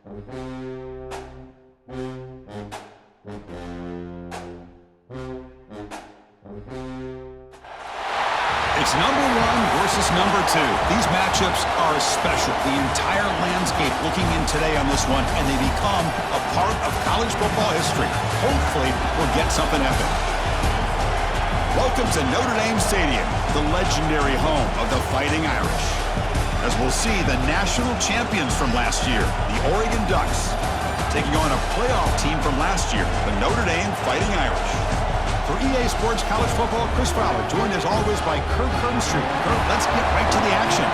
It's number one versus number two. These matchups are special. The entire landscape looking in today on this one, and they become a part of college football history. Hopefully, we'll get something epic. Welcome to Notre Dame Stadium, the legendary home of the Fighting Irish. As we'll see the national champions from last year, the Oregon Ducks, taking on a playoff team from last year, the Notre Dame Fighting Irish. For EA Sports College Football, Chris Fowler, joined as always by Kirk Street. Kirk, let's get right to the action.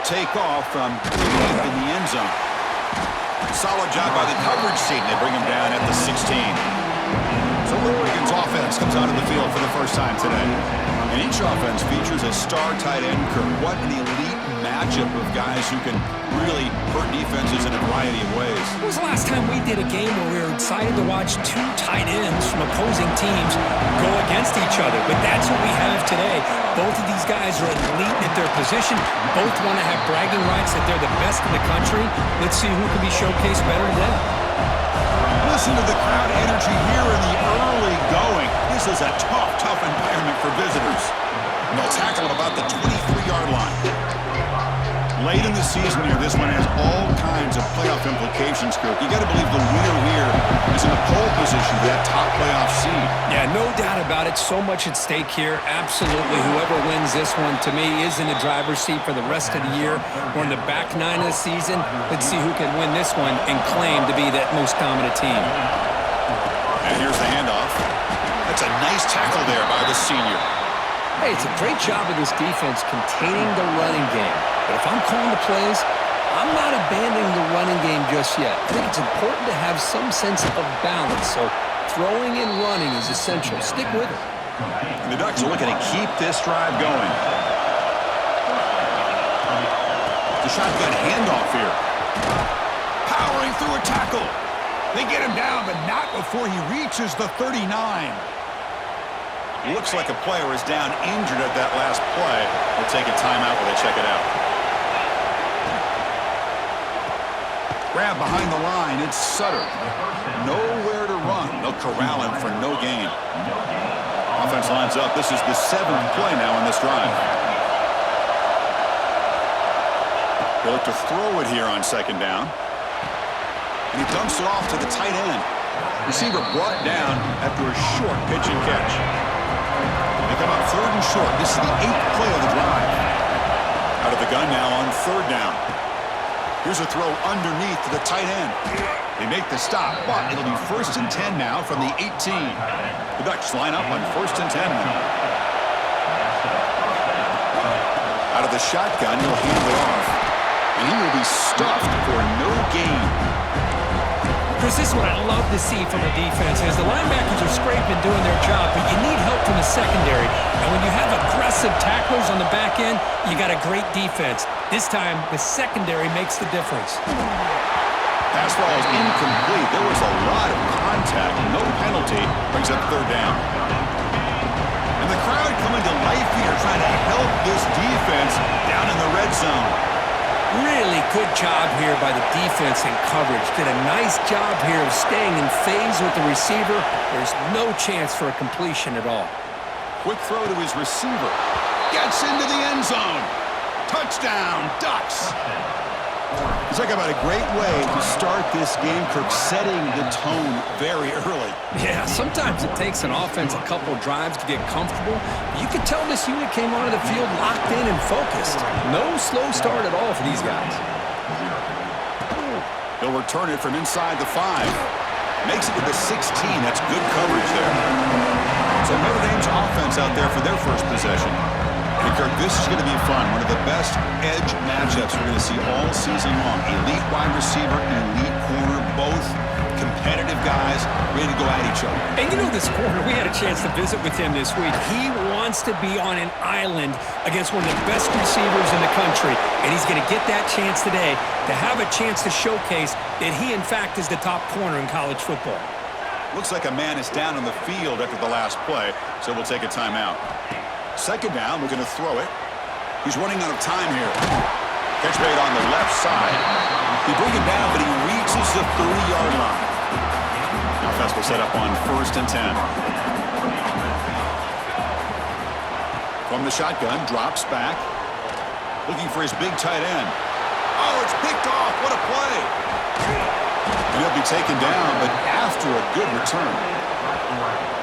Take off from deep in the end zone. Solid job by the coverage team. They bring him down at the 16. So Oregon's offense comes out of the field for the first time today. And each offense features a star tight end. What an elite matchup of guys who can really hurt defenses in a variety of ways. When was the last time we did a game where we were excited to watch two tight ends from opposing teams go against each other? But that's what we have today. Both of these guys are elite at their position. Both want to have bragging rights that they're the best in the country. Let's see who can be showcased better today. Listen to the crowd energy here in the early going. This is a tough environment for visitors. And they'll tackle at about the 23-yard line. Late in the season here, this one has all kinds of playoff implications, Kirk. You got to believe the winner here is in the pole position for that top playoff seed. Yeah, no doubt about it. So much at stake here. Absolutely. Whoever wins this one, to me, is in the driver's seat for the rest of the year. We're in the back nine of the season. Let's see who can win this one and claim to be that most dominant team. And here's the handoff. That's a nice tackle there by the senior. Hey, it's a great job of this defense containing the running game. But if I'm calling the plays, I'm not abandoning the running game just yet. I think it's important to have some sense of balance. So throwing and running is essential. Stick with it. And the Ducks are looking to keep this drive going. The shotgun handoff here. Powering through a tackle. They get him down, but not before he reaches the 39. Looks like a player is down injured at that last play. We'll take a timeout while they check it out. Grab behind the line. It's Sutter. Nowhere to run. They'll corral him for no gain. Offense lines up. This is the 7th play now in this drive. They look to throw it here on second down. And he dumps it off to the tight end. Receiver brought down after a short pitch and catch. They come up 3rd and short. This is the 8th play of the drive. Out of the gun now on 3rd down. Here's a throw underneath to the tight end. They make the stop, but it'll be 1st and 10 now from the 18. The Ducks line up on 1st and 10 now. Out of the shotgun, he'll hand it off. And he will be stuffed for no gain. Chris, this is what I love to see from a defense is the linebackers are scraping, doing their job, but you need help from the secondary. And when you have aggressive tacklers on the back end, you got a great defense. This time, the secondary makes the difference. Pass ball is incomplete. There was a lot of contact. No penalty. Brings up 3rd down. And the crowd coming to life here, trying to help this defense down in the red zone. Really good job here by the defense and coverage. Did a nice job here of staying in phase with the receiver. There's no chance for a completion at all. Quick throw to his receiver. Gets into the end zone. Touchdown, Ducks. Talk about a great way to start this game, Kirk, setting the tone very early. Yeah, sometimes it takes an offense a couple drives to get comfortable. You can tell this unit came onto the field locked in and focused. No slow start at all for these guys. He'll return it from inside the 5. Makes it to the 16. That's good coverage there. So Notre Dame's offense out there for their first possession. They Kirk, this is going to be fun. One of the best edge matchups we're going to see all season long. Elite wide receiver, elite corner, both competitive guys ready to go at each other. And you know this corner, we had a chance to visit with him this week. He wants to be on an island against one of the best receivers in the country, and he's going to get that chance today to have a chance to showcase that he, in fact, is the top corner in college football. Looks like a man is down on the field after the last play, so we'll take a timeout. Second down, we're going to throw it. He's running out of time here. Catch made on the left side. He bring him down, but he reaches the 30-yard line. Now Fest will set up on 1st and 10. From the shotgun, drops back. Looking for his big tight end. Oh, it's picked off. What a play. And he'll be taken down, but after a good return.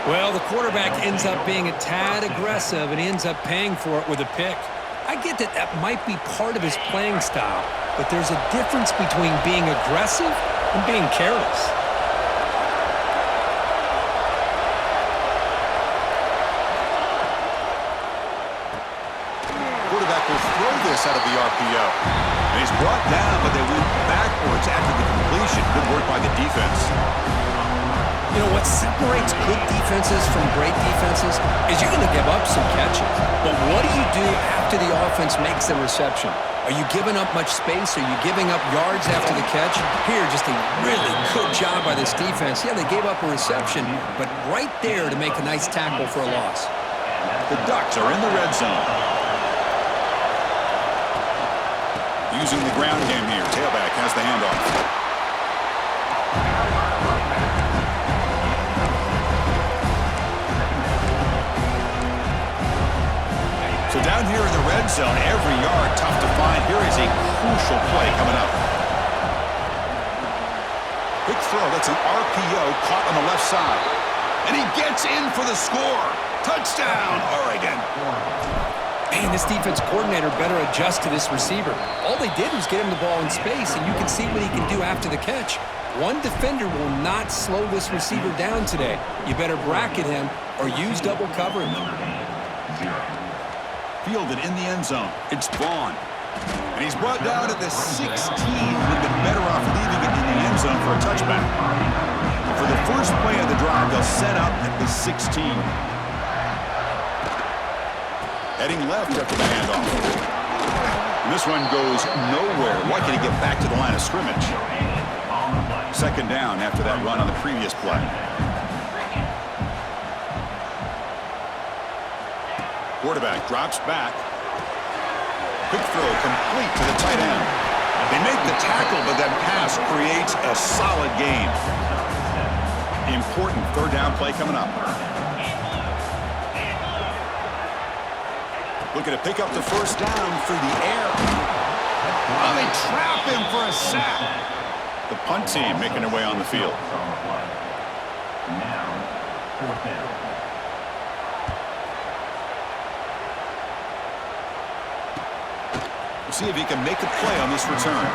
Well, the quarterback ends up being a tad aggressive, and he ends up paying for it with a pick. I get that that might be part of his playing style, but there's a difference between being aggressive and being careless. Quarterback will throw this out of the RPO. And he's brought down, but they went backwards after the completion. Good work by the defense. You know, what separates good defenses from great defenses is you're going to give up some catches. But what do you do after the offense makes the reception? Are you giving up much space? Are you giving up yards after the catch? Here, just a really good job by this defense. Yeah, they gave up a reception, but right there to make a nice tackle for a loss. The Ducks are in the red zone. Using the ground game here. Tailback has the handoff. So down here in the red zone, every yard tough to find. Here is a crucial play coming up. Quick throw. That's an RPO caught on the left side. And he gets in for the score. Touchdown, Oregon. Man, this defense coordinator better adjust to this receiver. All they did was get him the ball in space, and you can see what he can do after the catch. One defender will not slow this receiver down today. You better bracket him or use double coverage. Fielded in the end zone. It's Vaughn. And he's brought down at the 16. Would have been better off leaving it in the end zone for a touchback. For the first play of the drive, they'll set up at the 16. Heading left after the handoff. And this one goes nowhere. Lucky to get back to the line of scrimmage. Second down after that run on the previous play. Quarterback drops back. Quick throw complete to the tight end. They make the tackle, but that pass creates a solid gain. Important third down play coming up. Looking to pick up the first down through the air. Oh, they trap him for a sack. The punt team making their way on the field. Now, fourth down. See if he can make a play on this return.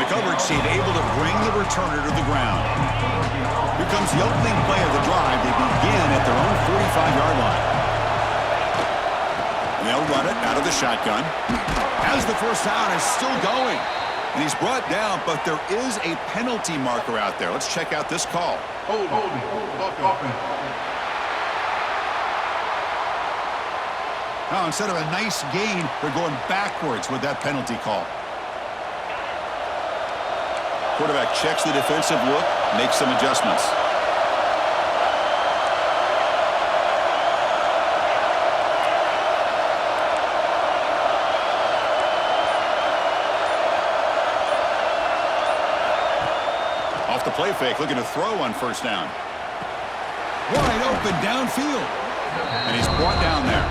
The coverage team able to bring the returner to the ground. Here comes the opening play of the drive. They begin at their own 45-yard line. And they'll run it out of the shotgun. As the first down is still going. And he's brought down, but there is a penalty marker out there. Let's check out this call. Hold. Now, instead of a nice gain, they're going backwards with that penalty call. Quarterback checks the defensive look, makes some adjustments. Off the play fake, looking to throw on first down. Wide open downfield. And he's brought down there.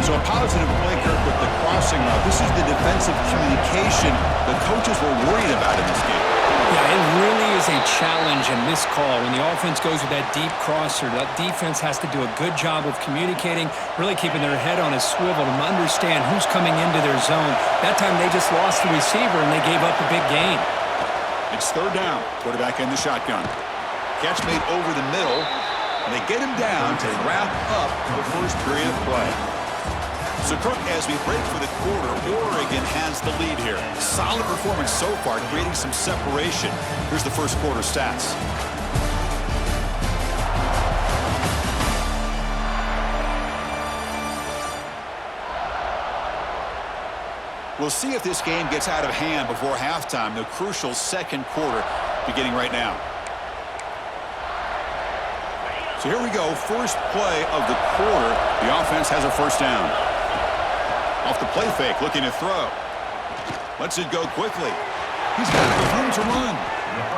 So a positive play, Kirk, with the crossing route. This is the defensive communication the coaches were worried about in this game. Yeah, it really is a challenge in this call. When the offense goes with that deep crosser, that defense has to do a good job of communicating, really keeping their head on a swivel to understand who's coming into their zone. That time they just lost the receiver and they gave up a big gain. It's third down. Quarterback in the shotgun. Catch made over the middle, and they get him down to wrap up the first period of play. So, Kirk, as we break for the quarter, Oregon has the lead here. Solid performance so far, creating some separation. Here's the first quarter stats. We'll see if this game gets out of hand before halftime, the crucial second quarter beginning right now. So here we go, first play of the quarter. The offense has a first down. Off the play fake, looking to throw. Lets it go quickly. He's got room to run.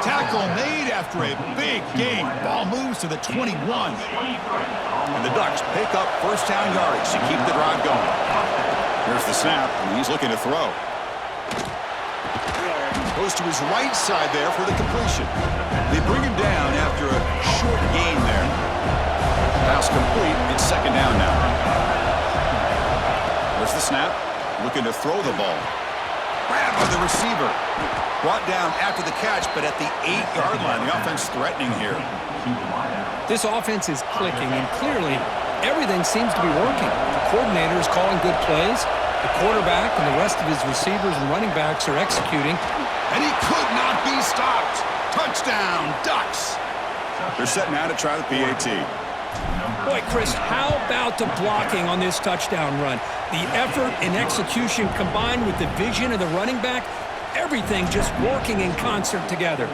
Tackle made after a big gain. Ball moves to the 21. And the Ducks pick up first down yards to keep the drive going. Here's the snap, and he's looking to throw. Goes to his right side there for the completion. They bring him down after a short gain there. Pass complete. It's second down now. There's the snap. Looking to throw the ball. Grab by the receiver. Brought down after the catch, but at the 8-yard line. The offense threatening here. This offense is clicking, and clearly everything seems to be working. The coordinator is calling good plays. The quarterback and the rest of his receivers and running backs are executing. And he could not be stopped. Touchdown, Ducks. They're setting out to try the PAT. Boy, Chris, how about the blocking on this touchdown run? The effort and execution combined with the vision of the running back, everything just working in concert together.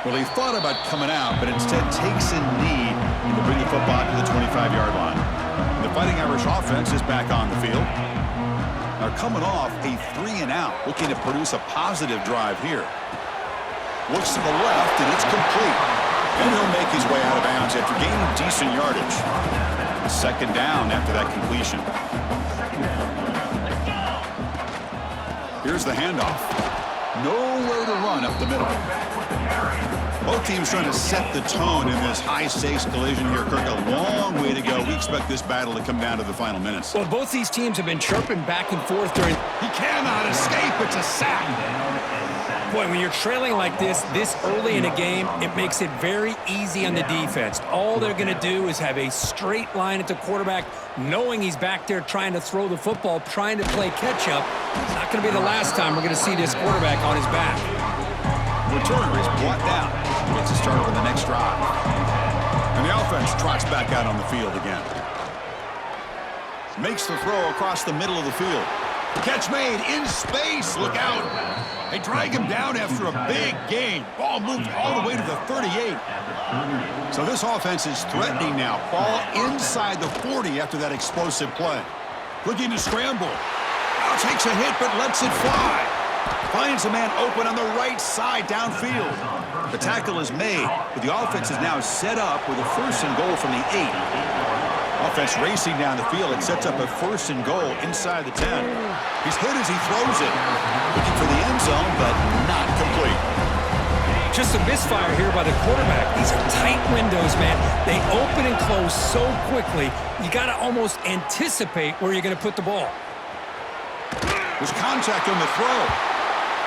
Well, he thought about coming out, but instead takes a knee to bring the football to the 25-yard line. The Fighting Irish offense is back on the field. They're coming off a 3-and-out, looking to produce a positive drive here. Looks to the left, and it's complete. And he'll make his way out of bounds after gaining decent yardage. Second down after that completion. Here's the handoff. Nowhere to run up the middle. Both teams trying to set the tone in this high-stakes collision here, Kirk. A long way to go. We expect this battle to come down to the final minutes. Well, both these teams have been chirping back and forth during... He cannot escape. It's a sack. Boy, when you're trailing like this early in a game, it makes it very easy on the defense. All they're going to do is have a straight line at the quarterback, knowing he's back there trying to throw the football, trying to play catch-up. It's not going to be the last time we're going to see this quarterback on his back. Returner is brought down. Gets to start with the next drive. And the offense trots back out on the field again. Makes the throw across the middle of the field. Catch made in space. Look out. They drag him down after a big gain. Ball moved all the way to the 38. So this offense is threatening now. Ball inside the 40 after that explosive play. Looking to scramble. Now takes a hit but lets it fly. Finds a man open on the right side downfield. The tackle is made, but the offense is now set up with a first and goal from the 8. Offense racing down the field. It sets up a first and goal inside the 10. He's hit as he throws it. Looking for the end zone, but not complete. Just a misfire here by the quarterback. These are tight windows, man. They open and close so quickly, you got to almost anticipate where you're going to put the ball. There's contact on the throw.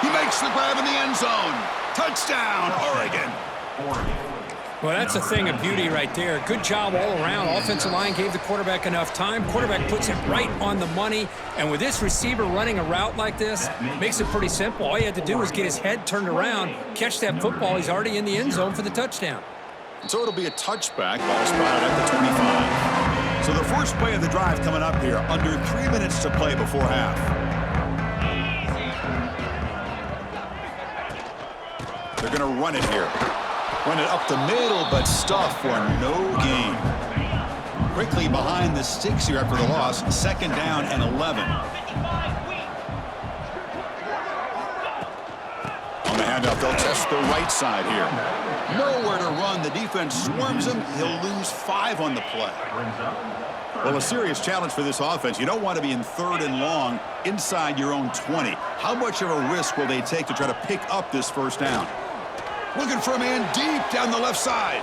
He makes the grab in the end zone. Touchdown, Oregon. Well, that's a thing of beauty right there. Good job all around. Offensive line gave the quarterback enough time. Quarterback puts it right on the money. And with this receiver running a route like this, makes it pretty simple. All you had to do was get his head turned around, catch that football. He's already in the end zone for the touchdown. So it'll be a touchback. Ball spotted at the 25. So the first play of the drive coming up here. Under 3 minutes to play before half. They're going to run it here. Run it up the middle, but stuff for no gain. Quickly behind the sticks here after the loss. Second down and 11. On the handoff, they'll test the right side here. Nowhere to run. The defense swarms him. He'll lose 5 on the play. Well, a serious challenge for this offense. You don't want to be in 3rd and long inside your own 20. How much of a risk will they take to try to pick up this first down? Looking for a man deep down the left side.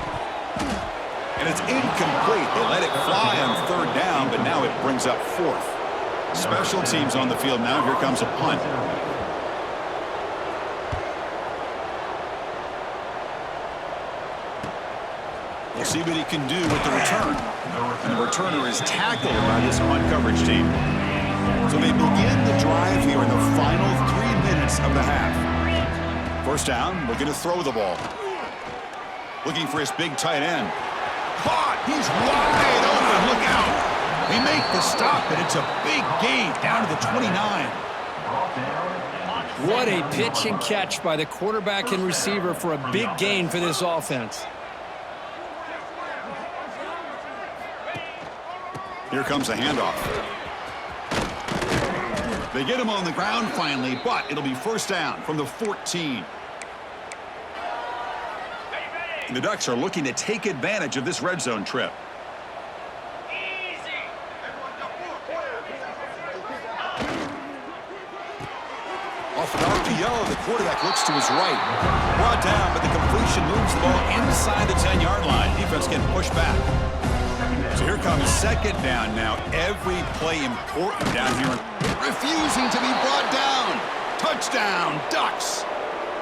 And it's incomplete. They let it fly on 3rd down, but now it brings up 4th. Special teams on the field now. Here comes a punt. We'll see what he can do with the return. And the returner is tackled by this on-coverage team. So they begin the drive here in the final 3 minutes of the half. First down, looking to throw the ball. Looking for his big tight end. Caught! He's wide open. Look out! They make the stop, and it's a big gain down to the 29. What a pitch and catch by the quarterback and receiver for a big gain for this offense. Here comes a handoff. They get him on the ground finally, but it'll be first down from the 14. The Ducks are looking to take advantage of this red zone trip. Off an RPO, the quarterback looks to his right. Brought down, but the completion moves the ball inside the 10-yard line. Defense getting pushed back. So here comes second down now. Every play important down here. Refusing to be brought down. Touchdown, Ducks.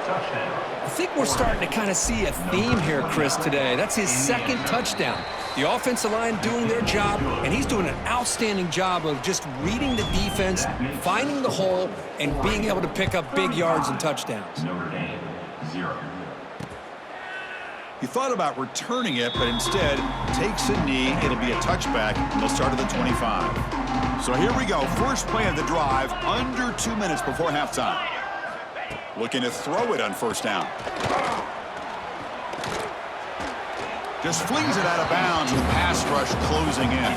I think we're starting to kind of see a theme here, Chris, today. That's his second touchdown. The offensive line doing their job, and he's doing an outstanding job of just reading the defense, finding the hole, and being able to pick up big yards and touchdowns. Notre Dame, 0. He thought about returning it, but instead takes a knee. It'll be a touchback, and they'll start at the 25. So here we go. First play of the drive, under 2 minutes before halftime. Looking to throw it on first down. Just flings it out of bounds with pass rush closing in.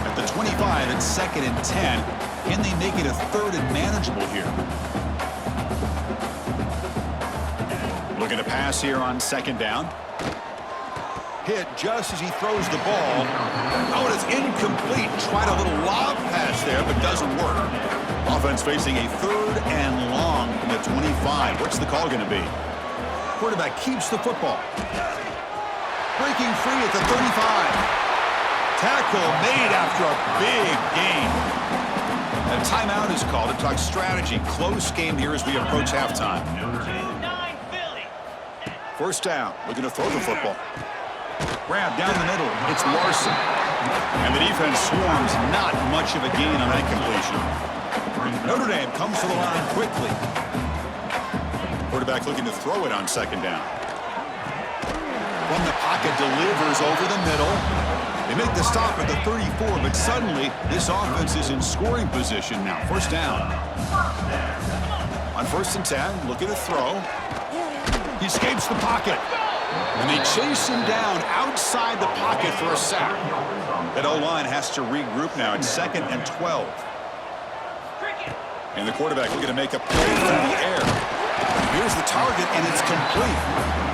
At the 25, it's 2nd and 10. Can they make it a 3rd and manageable here? Looking to pass here on 2nd down. Hit just as he throws the ball. Oh, and it's incomplete. Tried a little lob pass there, but doesn't work. Offense facing a 3rd and long from the 25. What's the call going to be? Quarterback keeps the football. Breaking free at the 35. Tackle made after a big gain. A timeout is called to talk strategy. Close game here as we approach halftime. First down. Looking to throw the football. Grab down the middle. It's Larson. And the defense swarms. Not much of a gain on that completion. Notre Dame comes to the line quickly. Quarterback looking to throw it on 2nd down. From the pocket, delivers over the middle. They make the stop at the 34, but suddenly this offense is in scoring position now. First down. On 1st and 10, looking to throw. He escapes the pocket. And they chase him down outside the pocket for a sack. That O-line has to regroup now. It's 2nd and 12. And the quarterback looking to make a play through the air. Here's the target, and it's complete.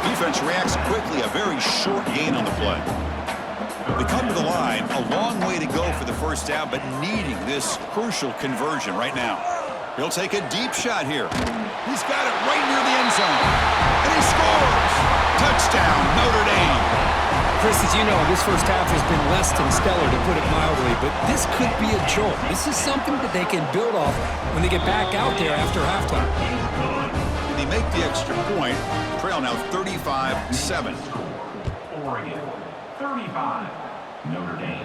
Defense reacts quickly. A very short gain on the play. They come to the line. A long way to go for the first down, but needing this crucial conversion right now. He'll take a deep shot here. He's got it right near the end zone. And he scores! Touchdown, Notre Dame. Chris, as you know, this first half has been less than stellar, to put it mildly, but this could be a jolt. This is something that they can build off when they get back out there after halftime. And they make the extra point. Trail now 35-7. Oregon, 35. Notre Dame,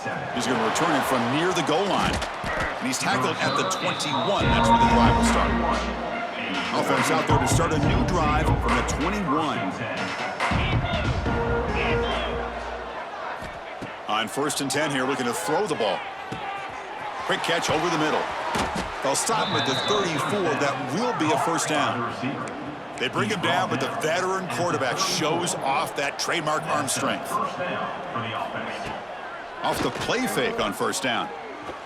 7. He's going to return it from near the goal line. And he's tackled at the 21. That's where the drive will start. Offense out there to start a new drive from the 21. On 1st and 10 here, looking to throw the ball. Quick catch over the middle. They'll stop him at the 34. That will be a first down. They bring him down, but the veteran quarterback shows off that trademark arm strength. Off the play fake on first down.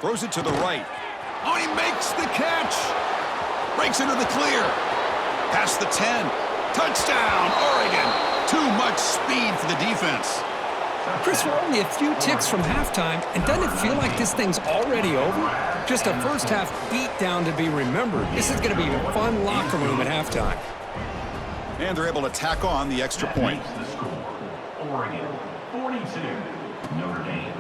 Throws it to the right. Oh, he makes the catch. Breaks into the clear. Past the 10. Touchdown, Oregon. Too much speed for the defense. Chris, we're only a few ticks from halftime, and doesn't it feel like this thing's already over? Just a first half beat down to be remembered. This is going to be a fun locker room at halftime. And they're able to tack on the extra point. Oregon, 42. Notre Dame,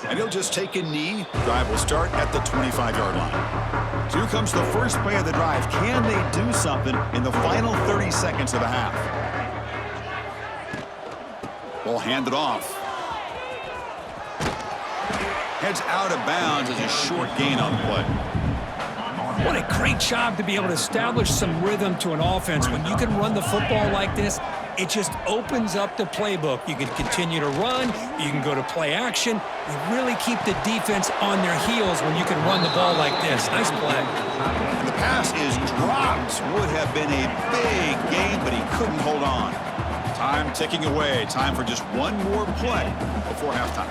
7. And he'll just take a knee. Drive will start at the 25-yard line. So here comes the first play of the drive. Can they do something in the final 30 seconds of the half? Ball handed off. Heads out of bounds as a short gain on the play. What a great job to be able to establish some rhythm to an offense. When you can run the football like this, it just opens up the playbook. You can continue to run. You can go to play action. You really keep the defense on their heels when you can run the ball like this. Nice play. And the pass is dropped. Would have been a big gain, but he couldn't hold on. Time ticking away. Time for just one more play before halftime.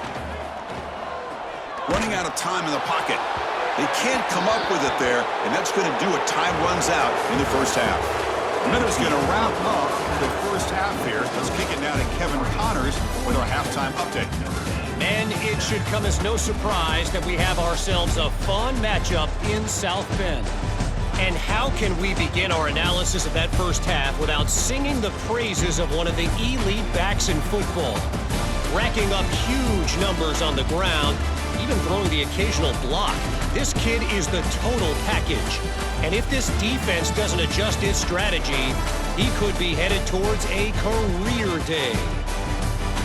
Running out of time in the pocket. They can't come up with it there, and that's going to do it. Time runs out in the first half. Miller's going to wrap up the first half here. Let's kick it now to Kevin Connors with our halftime update. And it should come as no surprise that we have ourselves a fun matchup in South Bend. And how can we begin our analysis of that first half without singing the praises of one of the elite backs in football? Racking up huge numbers on the ground, even throwing the occasional block. This kid is the total package. And if this defense doesn't adjust its strategy, he could be headed towards a career day.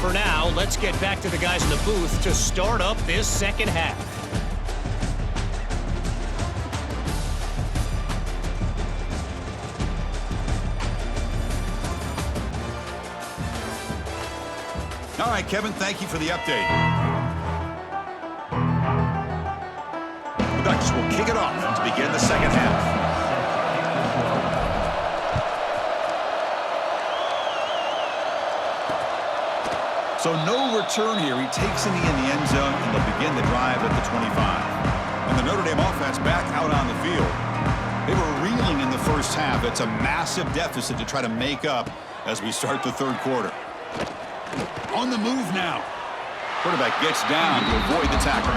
For now, let's get back to the guys in the booth to start up this second half. All right, Kevin, thank you for the update. The Ducks will kick it off to begin the second half. So no return here. He takes in the end zone, and they'll begin the drive at the 25. And the Notre Dame offense back out on the field. They were reeling in the first half. It's a massive deficit to try to make up as we start the third quarter. On the move now. Quarterback gets down to avoid the tackle.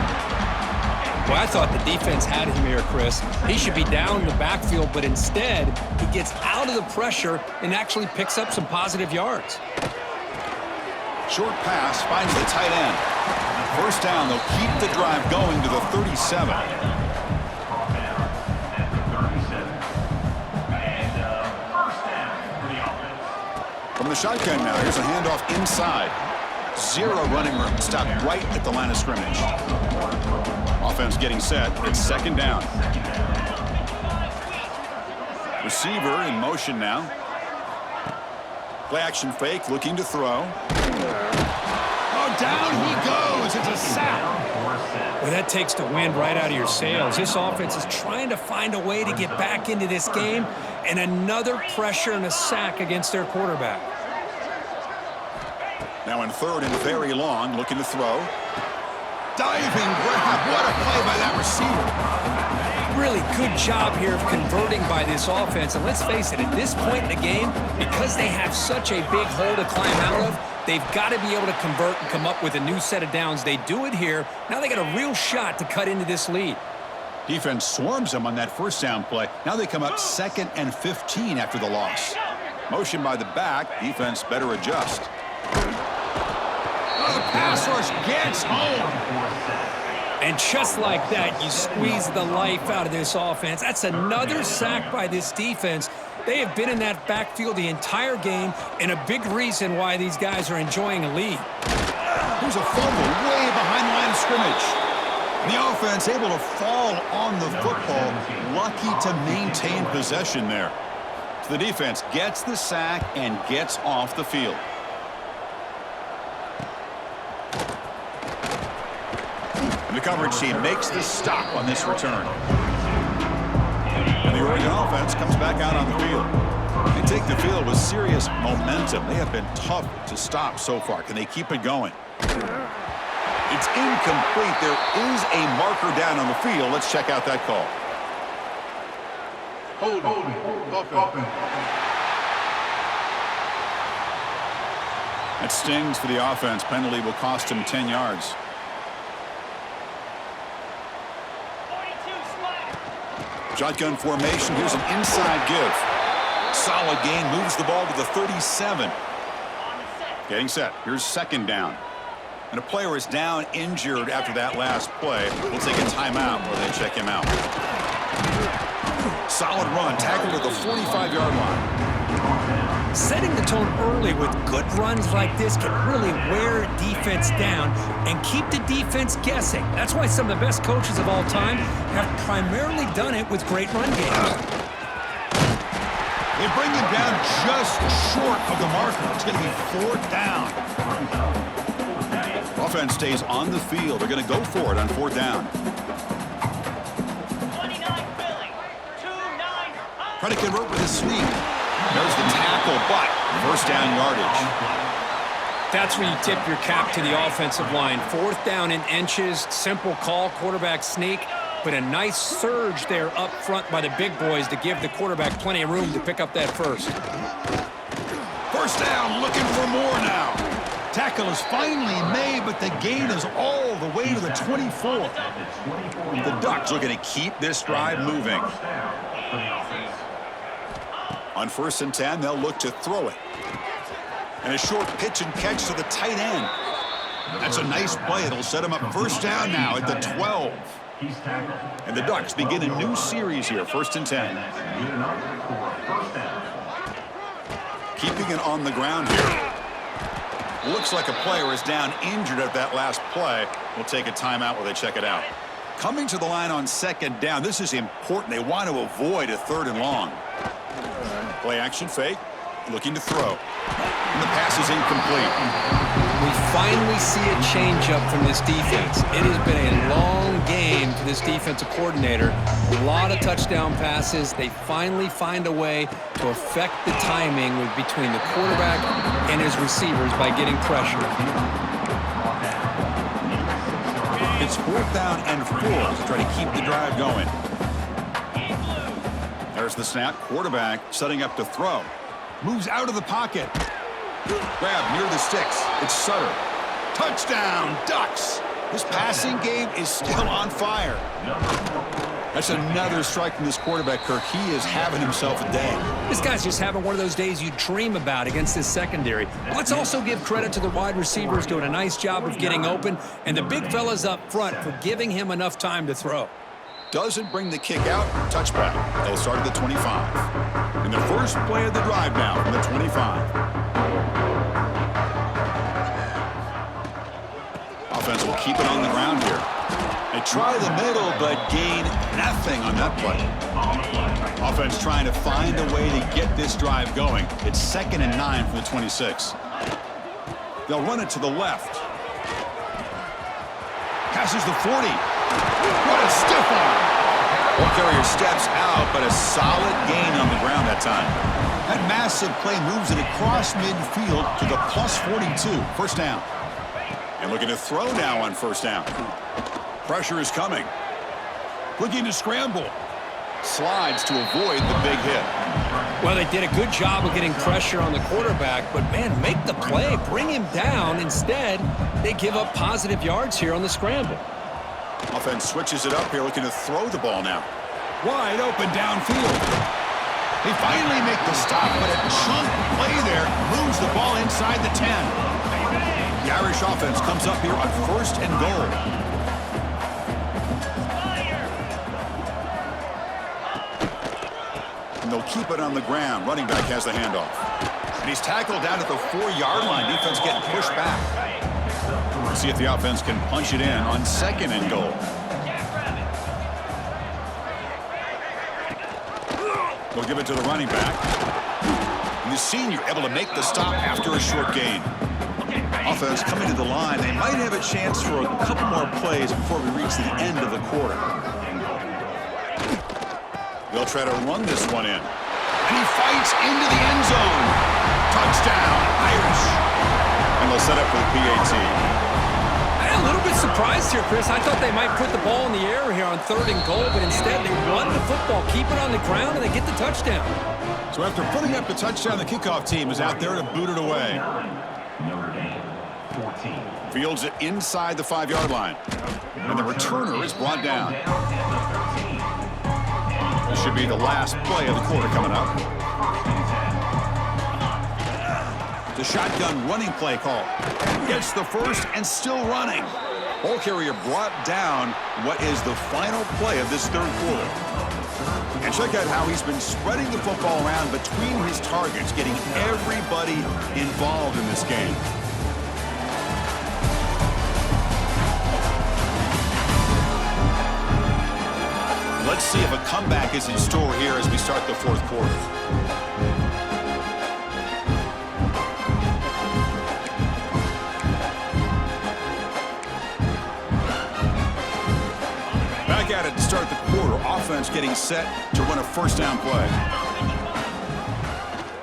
Well, I thought the defense had him here, Chris. He should be down in the backfield, but instead, he gets out of the pressure and actually picks up some positive yards. Short pass finds the tight end. First down, they'll keep the drive going to the 37. From the shotgun now, here's a handoff inside. Zero running room. Stopped right at the line of scrimmage. Offense getting set. It's second down. Receiver in motion now. Play action fake, looking to throw. Oh, down he goes. It's a sack. Well, that takes the wind right out of your sails. This offense is trying to find a way to get back into this game, and another pressure and a sack against their quarterback. Now in third and very long, looking to throw. Diving grab. What a play by that receiver. Really good job here of converting by this offense. And let's face it, at this point in the game, because they have such a big hole to climb out of, they've got to be able to convert and come up with a new set of downs. They do it here. Now they got a real shot to cut into this lead. Defense swarms them on that first down play. Now they come up 2nd and 15 after the loss. Motion by the back. Defense better adjust. Oh, the pass rush gets home. And just like that, you squeeze the life out of this offense. That's another sack by this defense. They have been in that backfield the entire game, and a big reason why these guys are enjoying a lead. There's a fumble way behind the line of scrimmage. The offense able to fall on the football, lucky to maintain possession there. So the defense gets the sack and gets off the field. And the coverage team makes the stop on this return. And the Oregon offense comes back out on the field. They take the field with serious momentum. They have been tough to stop so far. Can they keep it going? It's incomplete. There is a marker down on the field. Let's check out that call. Holding. That stings for the offense. Penalty will cost him 10 yards. Shotgun formation. Here's an inside give. Solid gain. Moves the ball to the 37. Getting set. Here's second down. And a player is down injured after that last play. We'll take a timeout while they check him out. Solid run. Tackled at the 45-yard line. Setting the tone early with good runs like this can really wear defense down and keep the defense guessing. That's why some of the best coaches of all time have primarily done it with great run games. They bring him down just short of the marker. It's going to be 4th down. Offense stays on the field. They're going to go for it on 4th down. Predicate route with a sweep. There's the tackle, but 1st down yardage. That's when you tip your cap to the offensive line. 4th down in inches, simple call, quarterback sneak, but a nice surge there up front by the big boys to give the quarterback plenty of room to pick up that first. 1st down, looking for more now. Tackle is finally made, but the gain is all the way to the 24. The Ducks looking to keep this drive moving. On 1st and 10, they'll look to throw it. And a short pitch and catch to the tight end. That's a nice play. It'll set him up 1st down now at the 12. And the Ducks begin a new series here, 1st and 10. Keeping it on the ground here. Looks like a player is down injured at that last play. We'll take a timeout while they check it out. Coming to the line on 2nd down. This is important. They want to avoid a 3rd and long. Play action fake, looking to throw. And the pass is incomplete. We finally see a change-up from this defense. It has been a long game for this defensive coordinator. A lot of touchdown passes. They finally find a way to affect the timing between the quarterback and his receivers by getting pressure. It's 4th down and 4 to try to keep the drive going. There's the snap. Quarterback setting up to throw. Moves out of the pocket. Grab near the sticks. It's Sutter. Touchdown, Ducks. This passing game is still on fire. That's another strike from this quarterback, Kirk. He is having himself a day. This guy's just having one of those days you dream about against this secondary. Let's also give credit to the wide receivers doing a nice job of getting open, and the big fellas up front for giving him enough time to throw. Doesn't bring the kick out. Touchback. They'll start at the 25. And the first play of the drive now from the 25. Offense will keep it on the ground here. They try the middle, but gain nothing on that play. Offense trying to find a way to get this drive going. It's 2nd and 9 from the 26. They'll run it to the left. Passes the 40. What a stiff arm. Ball carrier steps out, but a solid gain on the ground that time. That massive play moves it across midfield to the plus 42. 1st down. And looking to throw now on 1st down. Pressure is coming. Looking to scramble. Slides to avoid the big hit. Well, they did a good job of getting pressure on the quarterback, but, man, make the play. Bring him down. Instead, they give up positive yards here on the scramble. Offense switches it up here, looking to throw the ball now. Wide open downfield. They finally make the stop, but a chunk play there moves the ball inside the 10. The Irish offense comes up here on 1st and goal. And they'll keep it on the ground. Running back has the handoff. And he's tackled down at the 4-yard line. Defense getting pushed back. Let's see if the offense can punch it in on 2nd and goal. They'll give it to the running back. And the senior able to make the stop after a short gain. Offense coming to the line. They might have a chance for a couple more plays before we reach the end of the quarter. They'll try to run this one in. And he fights into the end zone. Touchdown, Irish. And they'll set up for the PAT. I'm a little bit surprised here, Chris. I thought they might put the ball in the air here on 3rd and goal, but instead they run the football, keep it on the ground, and they get the touchdown. So after putting up the touchdown, the kickoff team is out there to boot it away. Notre Dame, 14. Fields it inside the 5-yard line. And the returner is brought down. This should be the last play of the quarter coming up. The shotgun running play call. Gets the first and still running. Ball carrier brought down what is the final play of this 3rd quarter. And check out how he's been spreading the football around between his targets, getting everybody involved in this game. Let's see if a comeback is in store here as we start the fourth quarter. Back at it to start the quarter. Offense getting set to run a first down play.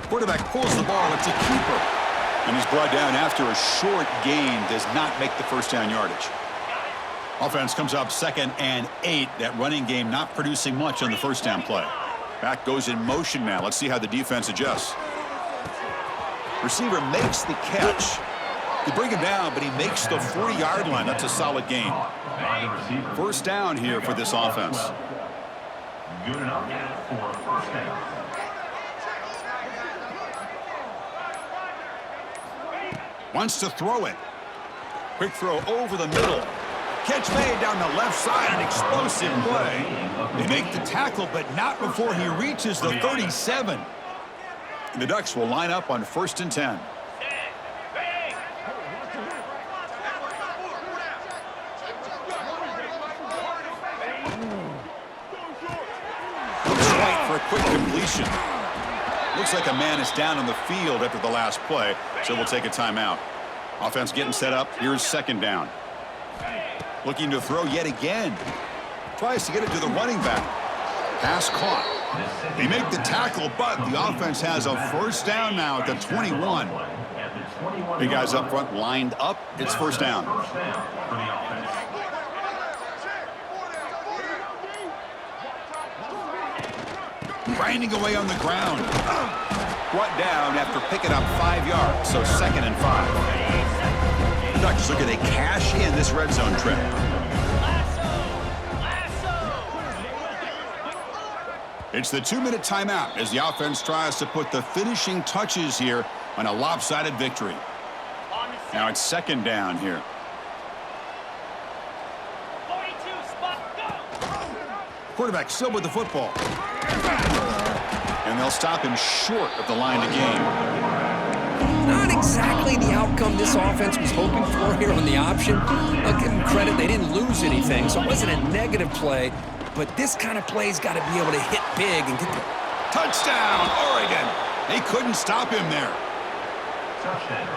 Quarterback pulls the ball. It's a keeper. And he's brought down after a short gain. Does not make the first down yardage. Offense comes up 2nd and 8. That running game not producing much on the first down play. Back goes in motion now. Let's see how the defense adjusts. Receiver makes the catch. They bring him down, but he makes the 40-yard line. That's a solid gain. First down here for this offense. Good enough for first down. Wants to throw it. Quick throw over the middle. Catch made down the left side, an explosive play. They make the tackle, but not before he reaches the 37. And the Ducks will line up on 1st and 10. Looks right for a quick completion. Looks like a man is down on the field after the last play, so we'll take a timeout. Offense getting set up. Here's 2nd down. Looking to throw yet again. Tries to get it to the running back. Pass caught. They make the tackle, but the offense has a first down now at the 21. Big guys up front lined up. It's first down. Grinding away on the ground. Brought down after picking up 5 yards, so 2nd and 5. The Ducks looking to cash in this red zone trip. It's the 2-minute timeout as the offense tries to put the finishing touches here on a lopsided victory. Now it's 2nd down here. Quarterback still with the football. And they'll stop him short of the line to gain. Not exactly the outcome this offense was hoping for here on the option. I'll give them credit. They didn't lose anything, so it wasn't a negative play. But this kind of play's got to be able to hit big and get the... Touchdown, Oregon! They couldn't stop him there.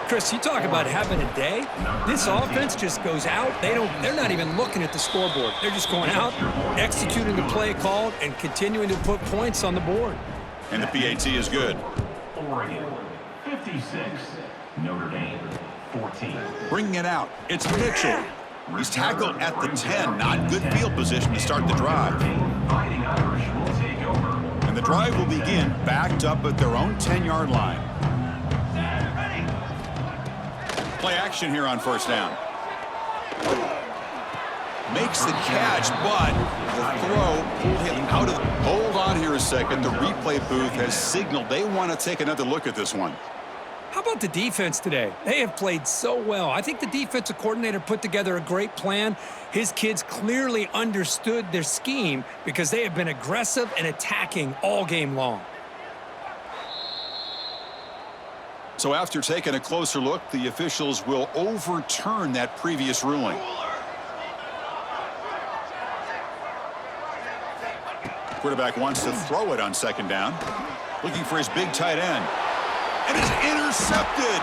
Chris, you talk about having a day. This offense just goes out. They're not even looking at the scoreboard. They're just going out, executing the play called, and continuing to put points on the board. And the PAT is good. Oregon 56, Notre Dame 14. Bringing it out. It's Mitchell. He's tackled at the 10. Not good field position to start the drive. Fighting Irish will take over. And the drive will begin backed up at their own 10-yard line. Play action here on first down. Makes the catch, but the throw pulled him out of... Hold on here a second. The replay booth has signaled they want to take another look at this one. How about the defense today? They have played so well. I think the defensive coordinator put together a great plan. His kids clearly understood their scheme because they have been aggressive and attacking all game long. So after taking a closer look, the officials will overturn that previous ruling. Quarterback wants to throw it on 2nd down. Looking for his big tight end. And it's intercepted.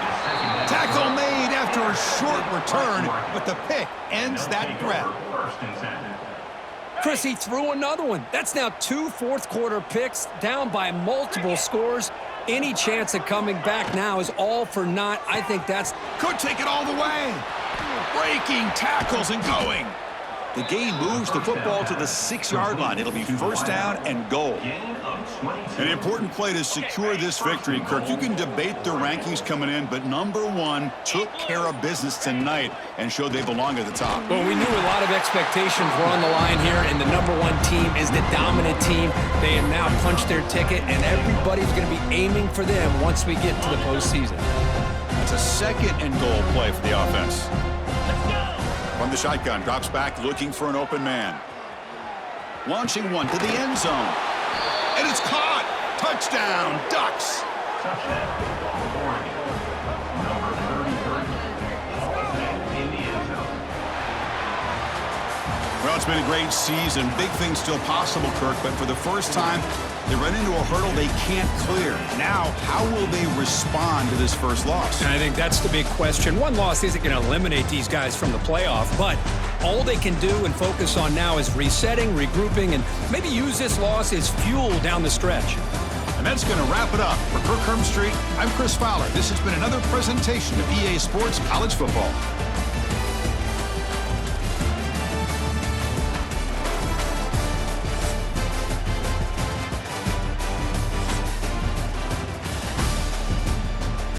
Tackle made after a short return, but the pick ends that threat. Chris, he threw another one. That's now 2 fourth-quarter picks, down by multiple scores. Any chance of coming back now is all for naught. I think that's... Could take it all the way. Breaking tackles and going. The game moves the football to the 6-yard line. It'll be first down and goal. An important play to secure this victory, Kirk. You can debate the rankings coming in, but number 1 took care of business tonight and showed they belong at the top. Well, we knew a lot of expectations were on the line here, and the number 1 team is the dominant team. They have now punched their ticket, and everybody's going to be aiming for them once we get to the postseason. It's a 2nd and goal play for the offense. From the shotgun, drops back looking for an open man. Launching one to the end zone. and it's caught. Touchdown, Ducks. Touchdown, Oregon. Number 33. In the end zone. Well, it's been a great season. Big things still possible, Kirk, but for the first time, they run into a hurdle they can't clear. Now, how will they respond to this first loss? And I think that's the big question. One loss isn't going to eliminate these guys from the playoff, but all they can do and focus on now is resetting, regrouping, and maybe use this loss as fuel down the stretch. And that's going to wrap it up. For Kirk Street, I'm Chris Fowler. This has been another presentation of EA Sports College Football.